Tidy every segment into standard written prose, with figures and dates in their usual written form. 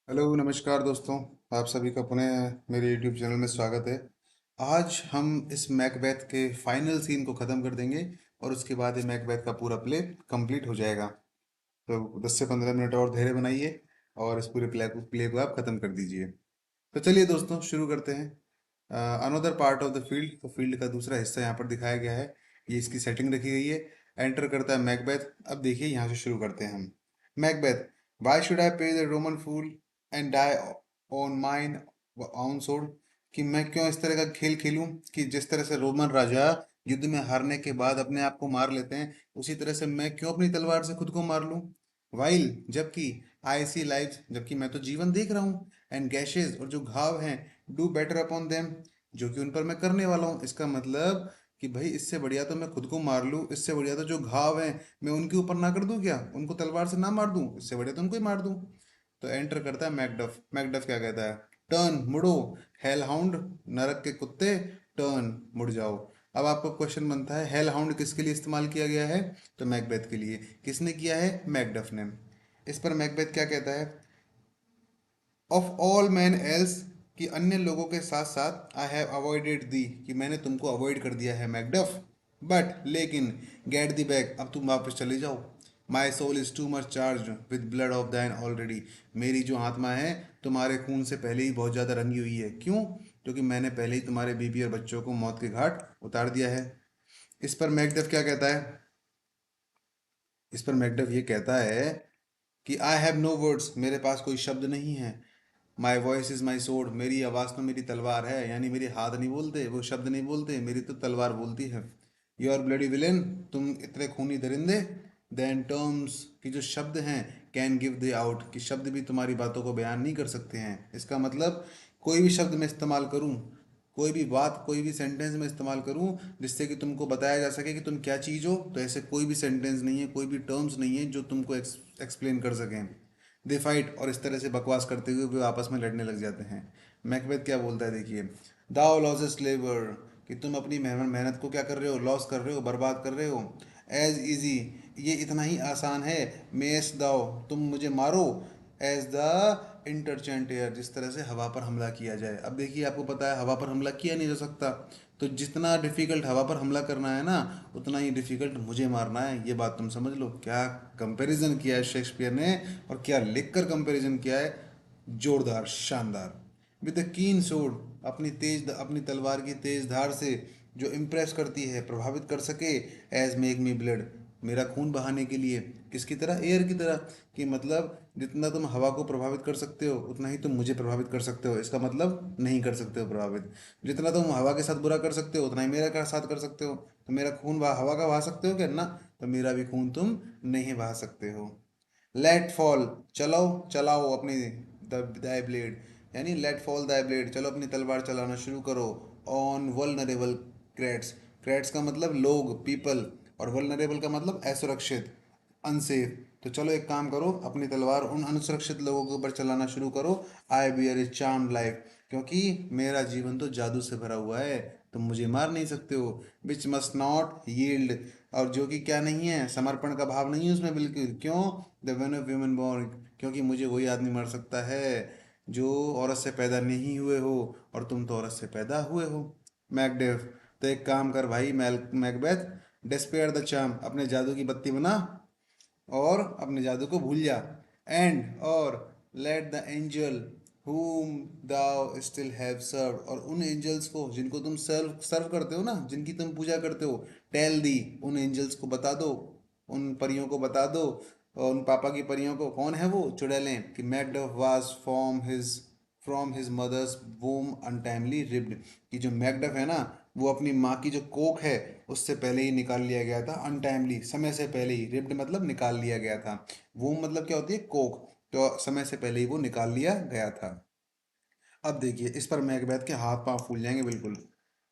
Hello नमस्कार दोस्तों। आप सभी का पुनः मेरे यूट्यूब चैनल में स्वागत है। आज हम इस मैकबेथ के फाइनल सीन को ख़त्म कर देंगे और उसके बाद ये मैकबेथ का पूरा प्ले कंप्लीट हो जाएगा। तो 10 से 15 मिनट और धैर्य बनाइए और इस पूरे प्ले को आप ख़त्म कर दीजिए। तो चलिए दोस्तों शुरू करते हैं। Another part of the field, तो फील्ड का दूसरा हिस्सा यहाँ पर दिखाया गया है। ये इसकी सेटिंग रखी गई है। एंटर करता है मैकबेथ। अब देखिए यहाँ से शुरू करते हैं हम। Macbeth, Y should I play the Roman fool and die on mine own sword. कि मैं क्यों इस तरह का खेल खेलूं कि जिस तरह से रोमन राजा युद्ध में हारने के बाद अपने आप को मार लेते हैं, उसी तरह से मैं क्यों अपनी तलवार से खुद को मार लूं। वाइल, जबकि आई सी लाइफ, जबकि मैं तो जीवन देख रहा हूँ। एंड गैशेज, और जो घाव हैं, डू बेटर अपॉन देम, जो कि उन पर मैं करने वाला हूँ। इसका मतलब कि भाई इससे बढ़िया तो मैं खुद को मार लूँ, इससे बढ़िया तो जो घाव हैं मैं उनके ऊपर ना कर दूं, क्या उनको तलवार से ना मार दूं, इससे बढ़िया तो उनको ही मार दूं। तो एंटर करता है मैकडफ। मैकडफ क्या कहता है? टर्न, मुड़ो। हेल हाउंड, नरक के कुत्ते, टर्न, मुड़ जाओ। अब आपको क्वेश्चन बनता है, हेल हाउंड किसके लिए इस्तेमाल किया गया है? तो मैकबेथ के लिए। किसने किया है? मैकडफ ने। इस पर मैकबेथ क्या कहता है? ऑफ ऑल मैन एल्स, कि अन्य लोगों के साथ साथ, आई हैव अवॉइडेड दी, कि मैंने तुमको अवॉइड कर दिया है मैकडफ। बट लेकिन, गेट दी बैक, अब तुम वापस चले जाओ। My soul is too much charged with blood of thine already, मेरी जो आत्मा है तुम्हारे खून से पहले ही बहुत ज़्यादा रंगी हुई है। क्यों? क्योंकि मैंने पहले ही तुम्हारे बीबी और बच्चों को मौत के घाट उतार दिया है। इस पर मैकडफ क्या कहता है? इस पर मैकडफ ये कहता है कि आई हैव नो वर्ड्स, मेरे पास कोई शब्द नहीं है। माई वॉइस इज माई सोड, मेरी आवाज़ तो मेरी तलवार है, यानी मेरे हाथ नहीं बोलते, वो शब्द नहीं बोलते, मेरी तो तलवार बोलती है। योर ब्लडी विलेन, तुम इतने खूनी दरिंदे। देन टर्म्स, कि जो शब्द हैं, कैन गिव दे आउट, कि शब्द भी तुम्हारी बातों को बयान नहीं कर सकते हैं। इसका मतलब कोई भी शब्द मैं इस्तेमाल करूं, कोई भी बात, कोई भी सेंटेंस में इस्तेमाल करूं जिससे कि तुमको बताया जा सके कि तुम क्या चीज़ हो, तो ऐसे कोई भी सेंटेंस नहीं है, कोई भी टर्म्स नहीं है जो तुमको एक्सप्लेन कर सकें। दे फाइट, और इस तरह से बकवास करते हुए वे आपस में लड़ने लग जाते हैं। मैकबेथ क्या बोलता है देखिए। दाओ लॉसेस लेबर, कि तुम अपनी मेहनत मेहनत को क्या कर रहे हो? लॉस कर रहे हो, बर्बाद कर रहे हो। एज इजी, ये इतना ही आसान है। मेस दाओ, तुम मुझे मारो। एज द इंटरचेंट एयर, जिस तरह से हवा पर हमला किया जाए। अब देखिए आपको पता है हवा पर हमला किया नहीं जा सकता, तो जितना डिफिकल्ट हवा पर हमला करना है ना, उतना ही डिफिकल्ट मुझे मारना है। ये बात तुम समझ लो। क्या कंपैरिजन किया है शेक्सपियर ने, और क्या लिखकर कंपैरिजन किया है। जोरदार, शानदार। विद द कीन सोड, अपनी तलवार की तेज धार से, जो इम्प्रेस करती है, प्रभावित कर सके। एज मेक मी ब्लड, मेरा खून बहाने के लिए। किसकी तरह? एयर की तरह। कि मतलब जितना तुम हवा को प्रभावित कर सकते हो उतना ही तुम मुझे प्रभावित कर सकते हो। इसका मतलब नहीं कर सकते हो प्रभावित। जितना तुम हवा के साथ बुरा कर सकते हो उतना ही मेरा का साथ कर सकते हो। तो मेरा खून हवा का बहा सकते हो क्या? ना। तो मेरा भी खून तुम नहीं बहा सकते हो। लेट फॉल, चलाओ चलाओ अपनी दाई ब्लेड, यानी लेट फॉल दाई ब्लेड, चलो अपनी तलवार चलाना शुरू करो। ऑन वल्नरेबल क्रेट्स, क्रेट्स का मतलब लोग, पीपल, और वल्नरेबल का मतलब असुरक्षित, अनसेफ। तो चलो एक काम करो, अपनी तलवार उन अनसुरक्षित लोगों के ऊपर चलाना शुरू करो। आई बियर ए चार्म लाइफ, क्योंकि मेरा जीवन तो जादू से भरा हुआ है, तुम मुझे मार नहीं सकते हो। विच मस्ट नॉट यील्ड, और जो कि क्या नहीं है, समर्पण का भाव नहीं है उसमें बिल्कुल। क्यों? The one of human born, क्योंकि मुझे वही आदमी मार सकता है जो औरत से पैदा नहीं हुए हो, और तुम तो औरत से पैदा हुए हो। मैकडेफ, तो एक काम कर भाई मैकबेथ, डिस्पेयर द चार्म, अपने जादू की बत्ती बना और अपने जादू को भूल जा। एंड, और let the angel whom thou still have served, और उन एंजल्स को जिनको तुम सर्व सर्व करते हो ना, जिनकी तुम पूजा करते हो, टेल दी, उन एंजल्स को बता दो, उन परियों को बता दो, और उन पापा की परियों को। कौन है वो? चुड़ैलें। कि Macduff was from his mother's womb untimely ripped, कि जो मैकडफ है ना, वो अपनी माँ की जो कोख है उससे पहले ही निकाल लिया गया था। अनटाइमली, समय से पहले ही। रिप्ड मतलब निकाल लिया गया था। वूम मतलब क्या होती है? कोख। तो समय से पहले ही वो निकाल लिया गया था। अब देखिए इस पर मैकबेथ के हाथ पांव फूल जाएंगे बिल्कुल।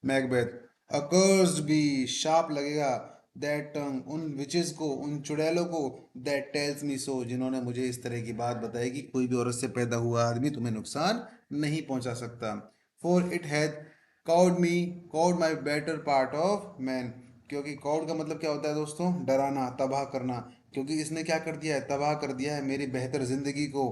मैकबेथ, अकर्स्ड बी, शाप लगेगा। दैट टंग, उन विचेस को, उन चुड़ैलों को। दैट टेल्स मी सो, जिन्होंने मुझे इस तरह की बात बताई कि कोई भी औरत से पैदा हुआ आदमी तुम्हें नुकसान नहीं पहुंचा सकता। For it hath cowed me, cowed my better part of man, क्योंकि काउड का मतलब क्या होता है दोस्तों? डराना, तबाह करना। क्योंकि इसने क्या कर दिया है? तबाह कर दिया है मेरी बेहतर जिंदगी को।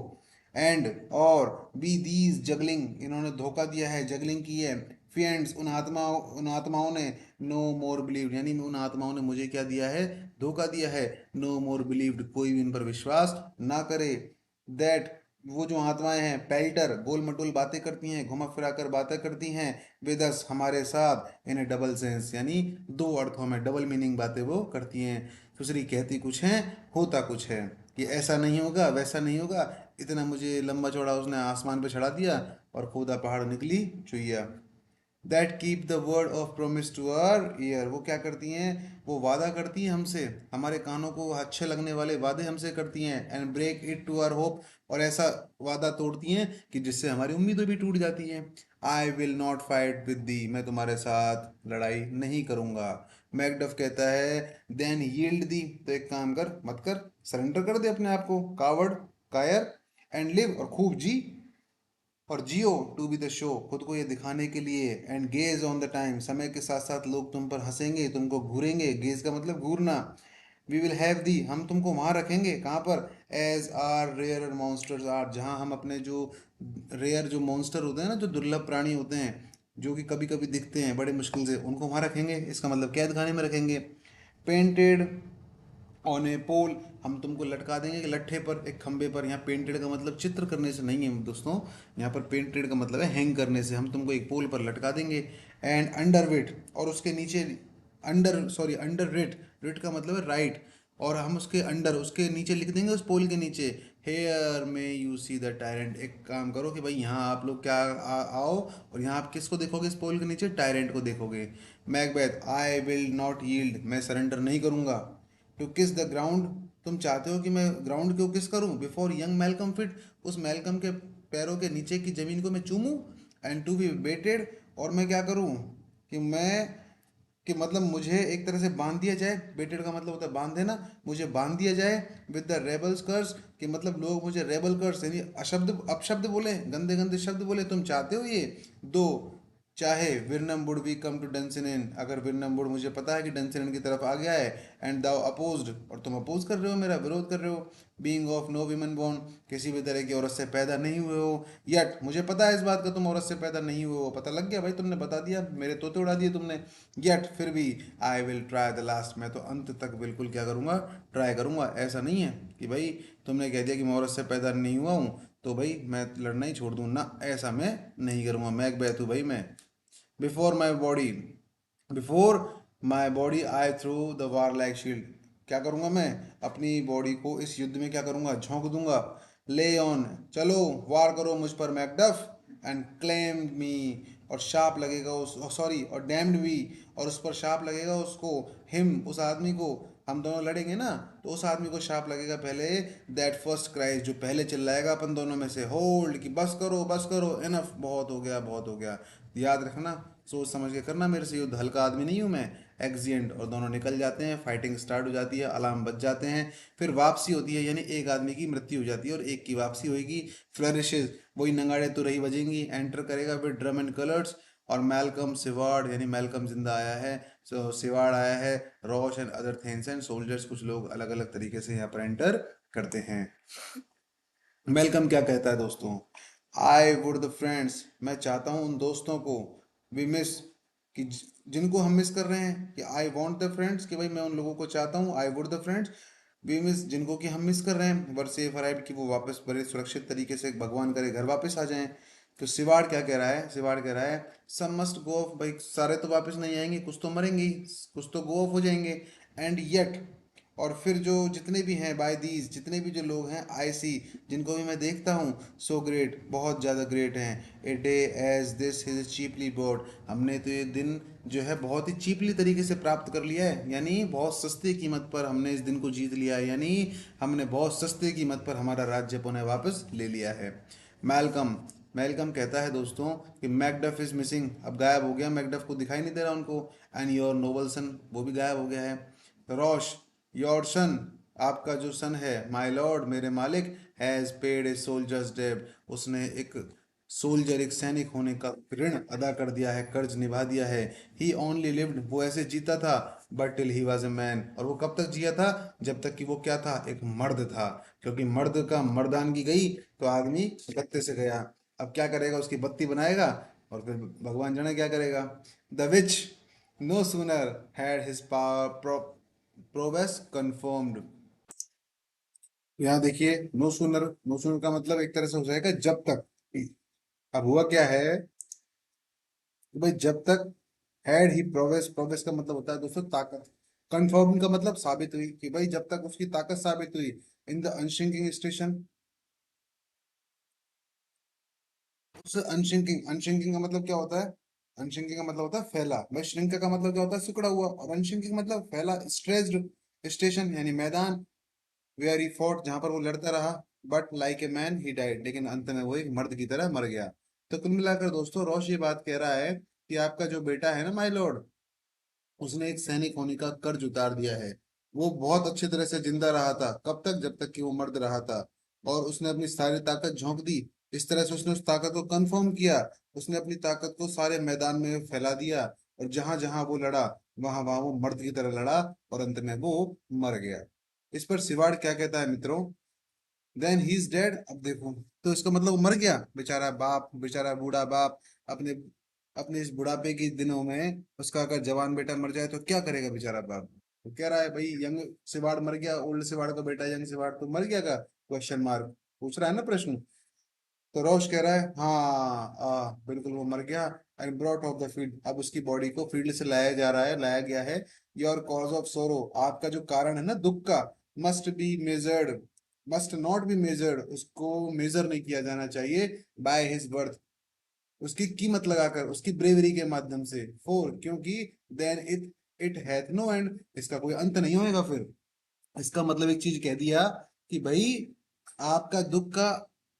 एंड और बी दीज जगलिंग, इन्होंने धोखा दिया है, जगलिंग की है, फिएंड्स उन आत्माओं ने, नो मोर बिलीव यानी उन आत्माओं ने मुझे क्या दिया है, धोखा दिया है, नो मोर बिलीव्ड कोई भी इन पर विश्वास ना करे, दैट वो जो आत्माएं हैं, पेल्टर गोल मटोल बातें करती हैं, घुमा फिरा कर बातें करती हैं, विदस हमारे साथ, इन डबल सेंस यानी दो अर्थों में डबल मीनिंग बातें वो करती हैं, दूसरी कहती कुछ है होता कुछ है, कि ऐसा नहीं होगा वैसा नहीं होगा, इतना मुझे लंबा चौड़ा उसने आसमान पे चढ़ा दिया और खुदा पहाड़ निकली चुईया। That keep the word of promise to our ear, वो क्या करती हैं, वो वादा करती हैं हमसे, हमारे कानों को अच्छे लगने वाले वादे हमसे करती हैं, and break it to our hope, और ऐसा वादा तोड़ती हैं कि जिससे हमारी उम्मीदें भी टूट जाती हैं। I will not fight with the, मैं तुम्हारे साथ लड़ाई नहीं करूंगा। मैकडफ कहता है देन यील्ड दी, तो एक काम कर, मत कर, सरेंडर कर दे अपने आप को, कावर्ड, कायर, एंड लिव, और खूब जी, और जियो टू बी द शो, खुद को ये दिखाने के लिए, and gauge on the time, समय के साथ साथ लोग तुम पर हंसेंगे, तुमको घूरेंगे, गेज का मतलब घूरना, वी विल हैव दी, हम तुमको वहाँ रखेंगे, कहाँ पर, as our rarer monsters are, जहाँ हम अपने जो रेयर जो मॉन्स्टर होते हैं ना, जो दुर्लभ प्राणी होते हैं, जो कि कभी कभी दिखते हैं बड़े मुश्किल से, उनको वहाँ रखेंगे, इसका मतलब कैद खाने में रखेंगे। पेंटेड ऑन ए पोल, हम तुमको लटका देंगे कि लट्ठे पर, एक खंबे पर, यहाँ पेंटेड का मतलब चित्र करने से नहीं है दोस्तों, यहाँ पर पेंटेड का मतलब है हैंग करने से, हम तुमको एक पोल पर लटका देंगे। एंड अंडर वेट, और उसके नीचे, अंडर रेट, रेट का मतलब है राइट, और हम उसके अंडर, उसके नीचे लिख देंगे, उस पोल के नीचे, हेयर में यू सी द टायरेंट, एक काम करो कि भाई यहाँ आप लोग क्या आओ, और यहाँ आप किसको देखोगे, इस पोल के नीचे टायरेंट को देखोगे। Macbeth, I will not yield, मैं सरेंडर नहीं करूँगा। टू किस द ग्राउंड, तुम चाहते हो कि मैं ग्राउंड को किस करूं, बिफोर यंग मेलकम फिट, उस मेलकम के पैरों के नीचे की जमीन को मैं चूमूं, एंड टू बी बेटेड, और मैं क्या करूं, कि मैं, कि मतलब मुझे एक तरह से बांध दिया जाए, बेटेड का मतलब होता है बांध देना, मुझे बांध दिया जाए विद द रेबल्स कर्स, कि मतलब लोग मुझे रेबल कर्स यानी अशब्द अपशब्द बोले, गंदे गंदे शब्द बोले, तुम चाहते हो ये, दो, चाहे विरनम वुड वी कम टू डंसिन, अगर विरनम वुड, मुझे पता है कि डंसिन की तरफ आ गया है, एंड दाउ अपोज्ड, और तुम अपोज कर रहे हो, मेरा विरोध कर रहे हो, being of no women born, किसी भी तरह की औरत से पैदा नहीं हुए हो, यट, मुझे पता है इस बात का, तुम औरत से पैदा नहीं हुए हो, पता लग गया भाई, तुमने बता दिया, मेरे तोते उड़ा दिए तुमने, यट फिर भी, I will try the last, मैं तो अंत तक बिल्कुल क्या करूँगा, ट्राई करूँगा, ऐसा नहीं है कि भाई तुमने कह दिया कि मैं औरत से पैदा नहीं हुआ हूँ तो भाई मैं लड़ना ही छोड़ दूँ ना, ऐसा मैं नहीं करूँगा, मैं एक बैतू भाई मैं। Before my body, before my body I through the war like shield, क्या करूँगा मैं, अपनी बॉडी को इस युद्ध में क्या करूँगा, झोंक दूंगा, ले ऑन, चलो वार करो मुझ पर मैकडफ, एंड क्लेम मी, और शाप लगेगा उस, सॉरी, और डैम्ड मी, और उस पर शाप लगेगा उसको, हिम उस आदमी को, हम दोनों लड़ेंगे ना, तो उस आदमी को शाप लगेगा पहले, दैट फर्स्ट क्राइज, जो पहले चिल्लाएगा अपन दोनों में से, होल्ड, कि बस करो इनफ, बहुत हो गया बहुत हो गया, याद रखना, सोच समझ के करना मेरे से युद्ध, हल्का आदमी नहीं हूँ मैं। एक्सिडेंट, और दोनों निकल जाते हैं, फाइटिंग स्टार्ट हो जाती है, अलार्म बज जाते हैं, फिर वापसी होती है, यानी एक आदमी की मृत्यु हो जाती है और एक की वापसी होगी। फ्लरिशेज, वही नगाड़े तो रही बजेंगी, एंटर करेगा फिर ड्रम एंड कलर्स, और मैलकम सिवार्ड, यानी मैलकम जिंदा आया है, सो सिवार्ड आया है, Roche and other things and soldiers, कुछ लोग अलग अलग तरीके से यहाँ पर एंटर करते हैं। वेलकम क्या कहता है दोस्तों, आई वुड द फ्रेंड्स, मैं चाहता हूँ उन दोस्तों को, वी मिस, कि जिनको हम मिस कर रहे हैं, कि आई वॉन्ट द फ्रेंड्स, कि भाई मैं उन लोगों को चाहता हूँ, I would the friends, we miss, जिनको कि हम मिस कर रहे हैं, वर सेफ अराइव, कि वो वापस बड़े सुरक्षित तरीके से भगवान करे घर वापस आ जाएं। तो सिवाड़ क्या कह रहा है, सिवाड़ कह रहा है सम मस्ट गो ऑफ, भाई सारे तो वापस नहीं आएंगे, कुछ तो मरेंगे ही, कुछ तो गो ऑफ हो जाएंगे, एंड येट, और फिर जो जितने भी हैं बाय दीज, जितने भी जो लोग हैं आई सी, जिनको भी मैं देखता हूँ, सो ग्रेट, बहुत ज़्यादा ग्रेट हैं, a day as this is cheaply bought, हमने तो ये दिन जो है बहुत ही चीपली तरीके से प्राप्त कर लिया है, यानी बहुत सस्ते कीमत पर हमने इस दिन को जीत लिया है, यानी हमने बहुत सस्ते कीमत पर हमारा राज्य पुनः वापस ले लिया है। मैलकम, मैलकम कहता है दोस्तों कि मैकडफ इज मिसिंग, अब गायब हो गया, मैकडफ को दिखाई नहीं दे रहा उनको, एंड योर नोबल सन, वो भी गायब हो गया है। रोश, योर सन, आपका जो सन है, माय लॉर्ड, मेरे मालिक, हैज़ पेड ए सोल्जर्स डेब, उसने एक सोल्जर, एक सैनिक होने का ऋण अदा कर दिया है, कर्ज निभा दिया है। ही ओनली लिव्ड, वो ऐसे जीता था, but till he was a man, और वो कब तक जिया था, जब तक कि वो क्या था, एक मर्द था। क्योंकि मर्द का मर्दानगी गई तो आदमी गत्ते से गया। अब क्या करेगा, उसकी बत्ती बनाएगा और फिर भगवान जाने क्या करेगा। The which no sooner had his prowess confirmed. यहाँ देखिए, नो सूनर, नो सूनर का मतलब एक तरह से हो जाएगा जब तक। अब हुआ क्या है कि भाई जब तक, हैड ही प्रोवेस, प्रोवेस का मतलब होता है दोस्तों ताकत, कन्फर्म का मतलब साबित हुई, कि भाई जब तक उसकी ताकत साबित हुई इन द अनशिंकिंग स्टेशन। उस अनशिंकिंग, अनशिंकिंग का मतलब क्या होता है, अनशिंकिंग का मतलब होता है फैला। भाई श्रिंक का मतलब क्या होता है, सिकुड़ा हुआ, और अनशिंकिंग मतलब फैला। स्ट्रेस्ड स्टेशन यानी मैदान, वेयर ही फॉट, जहां पर वो लड़ता रहा। But like a man he died, लेकिन अंत में वो एक मर्द की तरह मर गया। तो कुल मिलाकर दोस्तों रोश ये बात कह रहा है कि आपका जो बेटा है ना माय लॉर्ड, उसने एक सैनिक होने का कर्ज उतार दिया है। वो बहुत अच्छी तरह से जिंदा रहा था, कब तक, जब तक कि वो मर्द रहा था। और उसने अपनी सारी ताकत झोंक दी। इस तरह से उसने उस ताकत को कंफर्म किया। उसने अपनी ताकत को सारे मैदान में फैला दिया, और जहां जहां वो लड़ा, वहां वहां वो मर्द की तरह लड़ा, और अंत में वो मर गया। इस पर सिवाड़ क्या कहता है मित्रों, देन ही इज डेड। अब देखो, तो इसका मतलब वो मर गया बेचारा बाप, बेचारा बूढ़ा बाप। अपने अपने इस बुढ़ापे के दिनों में उसका अगर जवान बेटा मर जाए तो क्या करेगा बेचारा बाप। तो कह रहा है भाई यंग सिवाड़ मर गया, ओल्ड सिवाड़ का बेटा यंग सिवाड़ तो मर गया का, क्वेश्चन मार्क पूछ रहा है ना प्रश्न। तो रोश कह रहा है हाँ, बिल्कुल वो मर गया। And brought of the field, अब उसकी बॉडी को फील्ड से लाया जा रहा है, लाया गया है। योर कॉज ऑफ सोरो, आपका जो कारण है ना दुख का, must be measured, must not be measured, उसको मेजर नहीं किया जाना चाहिए, बाय हिज बर्थ, उसकी कीमत लगाकर, उसकी ब्रेवरी के माध्यम से। फोर, क्योंकि then it it hath no end, इसका कोई अंत नहीं होएगा फिर। इसका मतलब एक चीज कह दिया कि भाई आपका दुख का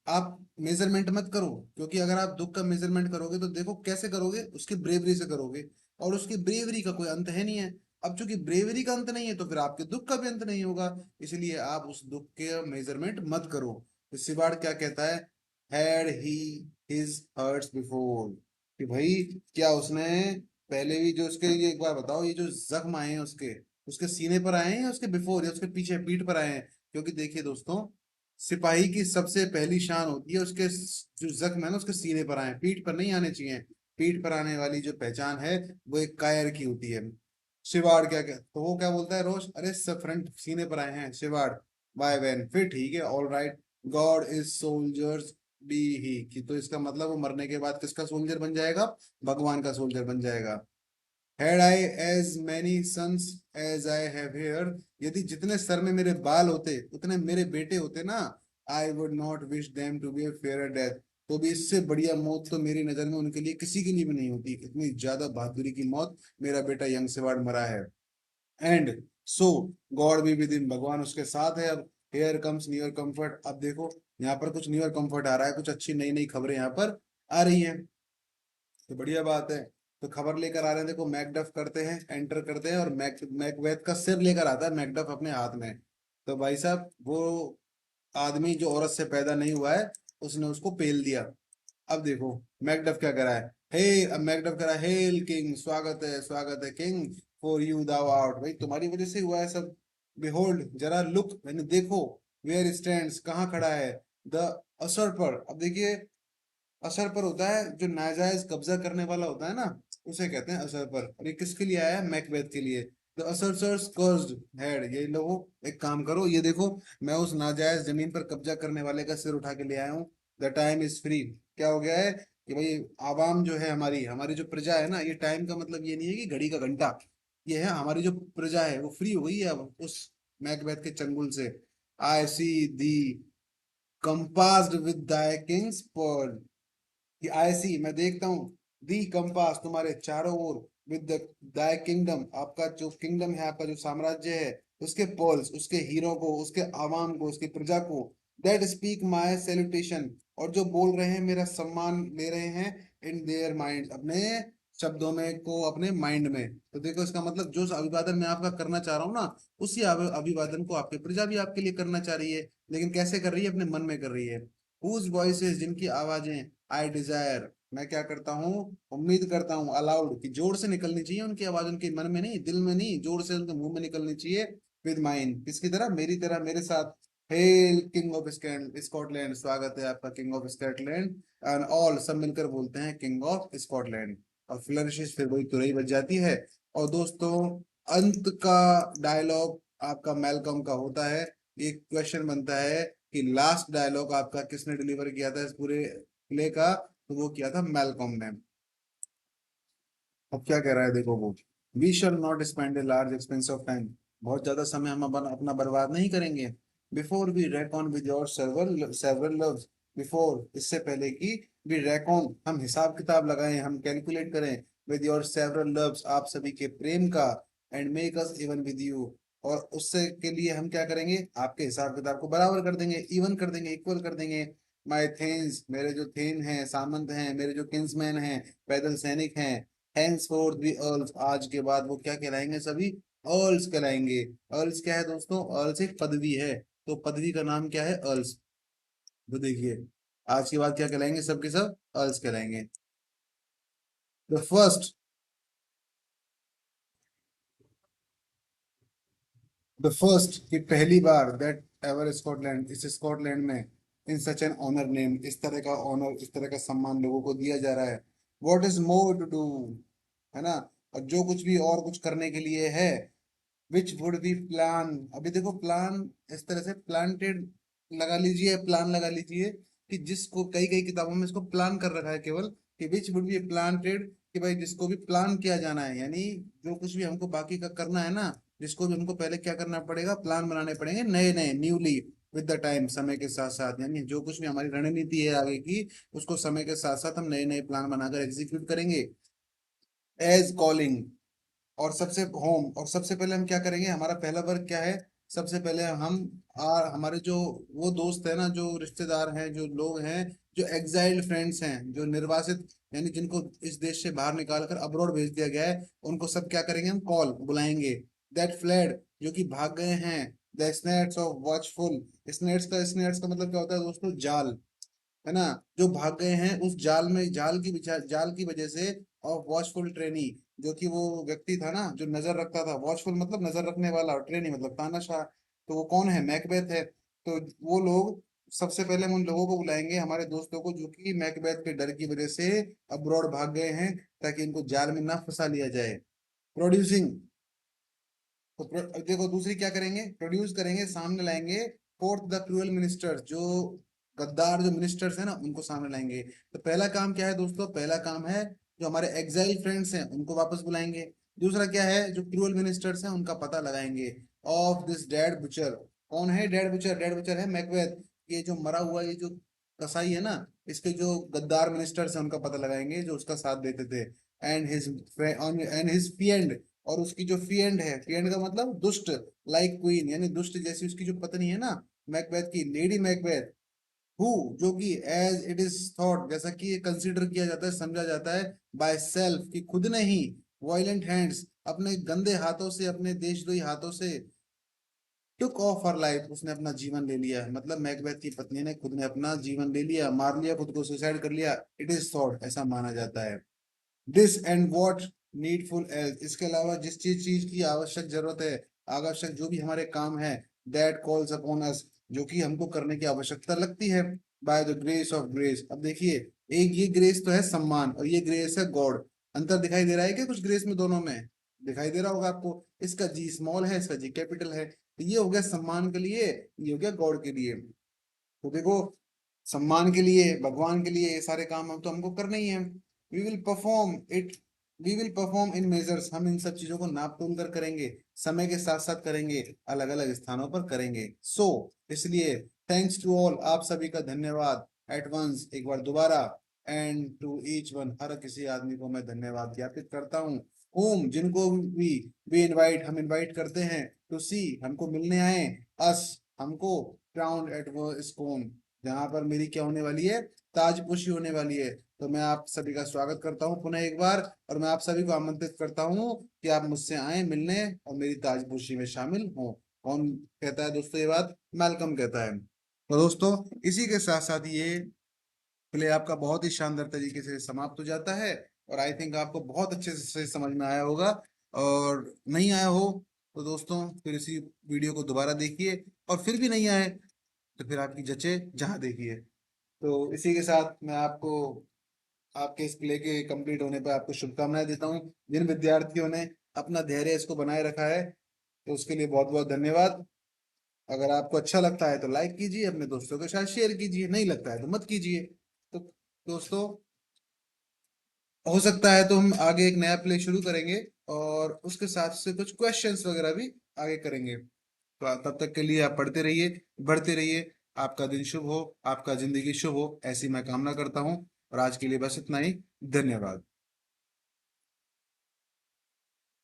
आप मेजरमेंट मत करो, क्योंकि अगर आप दुख का मेजरमेंट करोगे तो देखो कैसे करोगे, उसकी ब्रेवरी से करोगे, और उसकी ब्रेवरी का कोई अंत है नहीं है। अब चूंकि ब्रेवरी का अंत नहीं है तो फिर आपके दुख का भी अंत नहीं होगा, इसलिए आप उस दुख के मेजरमेंट मत करो। तो सिवाड़ क्या कहता है, had he his hurts before, कि भाई क्या उसने पहले भी जो उसके, ये एक बार बताओ, ये जो जख्म आए हैं उसके, उसके सीने पर आए हैं या उसके बिफोर या उसके पीछे पीठ पर आए हैं। क्योंकि देखिए दोस्तों, सिपाही की सबसे पहली शान होती है उसके जो जख्म है ना उसके सीने पर आए, पीठ पर नहीं आने चाहिए। पीठ पर आने वाली जो पहचान है वो एक कायर की होती है। शिवाड़ क्या तो वो क्या बोलता है रोश, अरे सब फ्रंट सीने पर आए हैं शिवाड़, बाय वैन, फिर ठीक है, all right. God is soldiers be he, कि तो इसका मतलब वो मरने के बाद किसका सोल्जर बन जाएगा, भगवान का सोल्जर बन जाएगा। Had I as many sons as I have here, यदि जितने सर में मेरे बाल होते उतने मेरे बेटे होते ना, I would not wish them to be a fairer death, तो भी इससे बढ़िया मौत तो मेरी नजर में उनके लिए किसी के लिए भी नहीं होती। इतनी ज्यादा बहादुरी की मौत मेरा बेटा यंग सेवाड़ मरा है। And so God be with him, भगवान उसके साथ है। अब हेयर कम्स न्यूअर कंफर्ट, अब देखो यहाँ पर कुछ न्यूअर कंफर्ट आ रहा है, कुछ अच्छी नई नई खबरें यहाँ पर आ रही हैं। तो बढ़िया बात है। तो खबर लेकर आ रहे हैं, देखो मैकडफ करते हैं, एंटर करते हैं, और मैकबेथ का सिर लेकर आता है मैकडफ अपने हाथ में। तो भाई साहब वो आदमी जो औरत से पैदा नहीं हुआ है, उसने उसको पेल दिया। अब देखो मैकडफ क्या करा है, हे, अब मैकडफ करा है, हेल किंग, स्वागत है king, for you thou art, भाई तुम्हारी वजह से हुआ है सब। बिहोल्ड, जरा लुक, मैंने देखो, वेयर स्टैंड्स, कहाँ खड़ा है, द असर पर। अब देखिए, असर पर होता है जो नाजायज कब्जा करने वाला होता है ना, उसे कहते हैं असर पर। और ये किसके लिए आया है, मैकबेथ के लिए। द असर्सर्स कर्स्ड हेड, ये लोगों, एक काम करो, ये देखो, मैं उस नाजायज जमीन पर कब्जा करने वाले का सिर उठा के ले आया हूँ। द टाइम इज फ्री, क्या हो गया है कि भाई आवाम जो है, हमारी हमारी जो प्रजा है ना, ये टाइम का मतलब ये नहीं है कि घड़ी का घंटा, ये है हमारी जो प्रजा है वो फ्री हो गई है अब उस मैकबेथ के चंगुल से। आई सी दी कंपास्ड विद दाई किंग्स पर्ल, कि आई सी, मैं देखता हूँ, दी कंपास, तुम्हारे चारों ओर, विद दाई किंगडम, आपका जो किंगडम है, आपका जो साम्राज्य है, उसके पर्ल्स, उसके हीरो को, उसके आवाम को, उसकी प्रजा को, दैट स्पीक माय सैल्यूटेशन, और जो बोल रहे हैं मेरा सम्मान ले रहे हैं, इन देयर माइंड, अपने शब्दों में को, अपने माइंड में। तो देखो इसका मतलब जो अभिवादन मैं आपका करना चाह रहा हूँ ना, उसी अभिवादन को आपकी प्रजा भी आपके लिए करना चाह रही है, लेकिन कैसे कर रही है, अपने मन में कर रही है। हुज वॉइसेस, जिनकी आवाजें, आई डिजायर, मैं क्या करता हूँ, उम्मीद करता हूँ अलाउड, कि जोर से निकलनी चाहिए उनकी आवाज, उनके मन में नहीं, दिल में नहीं, जोर से उनके मुंह में निकलनी चाहिए। विद माइन, किसकी तरह, मेरी तरह, मेरे साथ। हेल किंग ऑफ स्कॉटलैंड, स्वागत है आपका king of Scotland. And all, सब मिलकर बोलते हैं किंग ऑफ स्कॉटलैंड। और फ्लरिशेस, फिर वही तुरही बज जाती है। और दोस्तों, अंत का डायलॉग आपका मैलकम का होता है। एक क्वेश्चन बनता है कि लास्ट डायलॉग आपका किसने डिलीवर किया था इस पूरे प्ले का, तो वो किया था मैलकॉम ने। अब क्या कह रहा है देखो वो, we shall not spend a large expense of time, बहुत ज्यादा समय हम अपना बर्बाद नहीं करेंगे। Before we reckon with your several several loves, before, इससे पहले कि, वी रेकॉन, हम हिसाब किताब लगाएं, हम कैलकुलेट करें, विद योर सेवरल लव्स, आप सभी के प्रेम का, and make us even with you, और उससे के लिए हम क्या करेंगे, आपके हिसाब किताब को बराबर कर देंगे, इवन कर देंगे, इक्वल कर देंगे। माय थेन्स, मेरे जो थेन हैं, सामंत हैं, मेरे जो किंग्समैन हैं, पैदल सैनिक हैं, henceforth the earls, आज के बाद वो क्या कहलाएंगे, सभी अर्ल्स कहलाएंगे। अर्ल्स क्या है दोस्तों, अर्ल्स एक पदवी है, तो पदवी का नाम क्या है, अर्ल्स। तो देखिए, आज के बाद क्या कहलाएंगे, सब के सब अर्ल्स कहलाएंगे। द फर्स्ट, कि पहली बार, दैट एवर स्कॉटलैंड, इस स्कॉटलैंड में, इन सच एन ऑनर नेम, इस तरह का ऑनर, इस तरह का सम्मान लोगों को दिया जा रहा है। What is more to do, है ना, और जो कुछ भी और कुछ करने के लिए है, विच वुड बी प्लान, अभी देखो प्लान, इस तरह से प्लांटेड लगा लीजिए, प्लान लगा लीजिए, कि जिसको कई कई किताबों में इसको प्लान कर रखा है केवल, कि विच वुड बी प्लांटेड, कि भाई जिसको भी प्लान किया जाना है, यानी जो कुछ भी हमको बाकी का करना है ना, जिसको भी हमको पहले क्या करना पड़ेगा, प्लान बनाने पड़ेंगे नए नए, न्यूली, विद द टाइम, समय के साथ साथ, यानी जो कुछ भी हमारी रणनीति है आगे की, उसको समय के साथ साथ हम नए नए प्लान बनाकर एग्जीक्यूट करेंगे। एज कॉलिंग, और सबसे होम, और सबसे पहले हम क्या करेंगे, हमारा पहला वर्क क्या है, सबसे पहले हम, हमारे जो वो दोस्त है ना, जो रिश्तेदार हैं, जो लोग हैं, जो एग्जाइल्ड फ्रेंड्स हैं, जो निर्वासित, यानी जिनको इस देश से बाहर निकाल कर अब्रॉड भेज दिया गया है, उनको सब क्या करेंगे, हम कॉल बुलाएंगे। दैट फ्लैड, जो कि भाग गए हैं। द स्नेट्स ऑफ वॉचफुल, स्नेट्स का मतलब क्या होता है दोस्तों, जाल, है ना, जो भाग गए हैं उस जाल में, जाल की वजह से। और वॉचफुल ट्रेनी, जो कि वो व्यक्ति था ना, जो नजर रखता था, वॉचफुल मतलब नजर रखने वाला, और ट्रेनी मतलब तानाशाह, तो वो कौन है, मैकबेथ है। तो वो लोग, सबसे पहले हम उन लोगों को बुलाएंगे, हमारे दोस्तों को, जो कि मैकबेथ के डर की वजह से अब्रॉड भाग गए हैं, ताकि इनको जाल में ना फंसा लिया जाए। प्रोड्यूसिंग, तो देखो दूसरी क्या करेंगे, प्रोड्यूस करेंगे, सामने लाएंगे। फोर्थ, द क्रूअल मिनिस्टर्स, जो गद्दार जो मिनिस्टर्स है ना, उनको सामने लाएंगे। तो पहला काम क्या है दोस्तों, पहला काम है, जो हमारे एग्जाइल फ्रेंड्स हैं उनको वापस बुलाएंगे। दूसरा क्या है, जो क्रूअल मिनिस्टर्स हैं उनका पता लगाएंगे। ऑफ दिस डेड बुचर, कौन है डेड बुचर, डेड बुचर है मैकबेथ, ये जो मरा हुआ, ये जो कसाई है ना, इसके जो गद्दार मिनिस्टर्स हैं उनका पता लगाएंगे, जो उसका साथ देते थे। एंड हिज फिएंड, और उसकी जो फिएंड है, फिएंड का मतलब दुष्ट, लाइक क्वीन, यानी दुष्ट जैसी उसकी जो पत्नी है ना, मैकबेथ की, लेडी मैकबेथ, हु, जो कि एज इट इज थॉट, जैसा कि कंसीडर किया जाता है, समझा जाता है, बाय सेल्फ, कि खुद ने ही, वायलेंट हैंड्स, अपने गंदे हाथों से, अपने देशद्रोही हाथों से, टुक ऑफ हर लाइफ, उसने अपना जीवन ले लिया, मतलब मैकबेथ की पत्नी ने खुद ने अपना जीवन ले लिया, मार लिया खुद को, सुसाइड कर लिया, इट इज थॉट, ऐसा माना जाता है। This and what needful else, इसके अलावा जिस चीज चीज की आवश्यक जरूरत है, आवश्यक जो भी हमारे काम है, दैट कॉल्स अपॉन अस, जो कि हमको करने की आवश्यकता लगती है, by the grace of grace. अब देखिए, एक ये ग्रेस तो है सम्मान, और ये ग्रेस है गॉड। अंतर दिखाई दे रहा है क्या कुछ ग्रेस में, दोनों में दिखाई दे रहा होगा आपको, इसका जी स्मॉल है, इसका जी कैपिटल है, तो ये हो गया सम्मान के लिए, ये हो गया गॉड के लिए। तो देखो, सम्मान के लिए, भगवान के लिए, ये सारे काम हम तो हमको करने ही है। We will perform it, we will perform in measures, हम इन सब चीजों को नाप तोल कर करेंगे, समय के साथ साथ करेंगे, अलग अलग स्थानों पर करेंगे। इसलिए, थैंक्स टू ऑल, आप सभी का धन्यवाद, एट वंस, एक बार दोबारा, एंड टू ईच वन, हर किसी आदमी को मैं धन्यवाद ज्ञापित करता हूँ। होम, जिनको भी इनवाइट, हम इनवाइट करते हैं, टू सी, हमको मिलने आए, अस, हमको, क्राउन एट वो स्कोन, जहां पर मेरी क्या होने वाली है, ताजपोशी होने वाली है। तो मैं आप सभी का स्वागत करता हूं पुनः एक बार, और मैं आप सभी को आमंत्रित करता हूं कि आप मुझसे आए मिलने, और मेरी ताजपोशी में शामिल हों। कौन कहता है दोस्तों ये बात, मैल्कम कहता है। तो दोस्तों, इसी के साथ साथ ये प्ले आपका बहुत ही शानदार तरीके से समाप्त हो जाता है। और आई थिंक आपको बहुत अच्छे से समझ में आया होगा। और नहीं आया हो तो दोस्तों फिर इसी वीडियो को दोबारा देखिए, और फिर भी नहीं आए तो फिर आपकी जचे जहाँ देखिए। तो इसी के साथ मैं आपको आपके इस प्ले के कंप्लीट होने पर आपको शुभकामनाएं देता हूँ। जिन विद्यार्थियों ने अपना धैर्य इसको बनाए रखा है तो उसके लिए बहुत बहुत धन्यवाद। अगर आपको अच्छा लगता है तो लाइक कीजिए, अपने दोस्तों के साथ शेयर कीजिए, नहीं लगता है तो मत कीजिए। तो दोस्तों, हो सकता है तो हम आगे एक नया प्ले शुरू करेंगे, और उसके साथ से कुछ क्वेश्चंस वगैरह भी आगे करेंगे। तो तब तक के लिए आप पढ़ते रहिए, बढ़ते रहिए। आपका दिन शुभ हो, आपका जिंदगी शुभ हो, ऐसी मैं कामना करता हूँ। और आज के लिए बस इतना ही। धन्यवाद।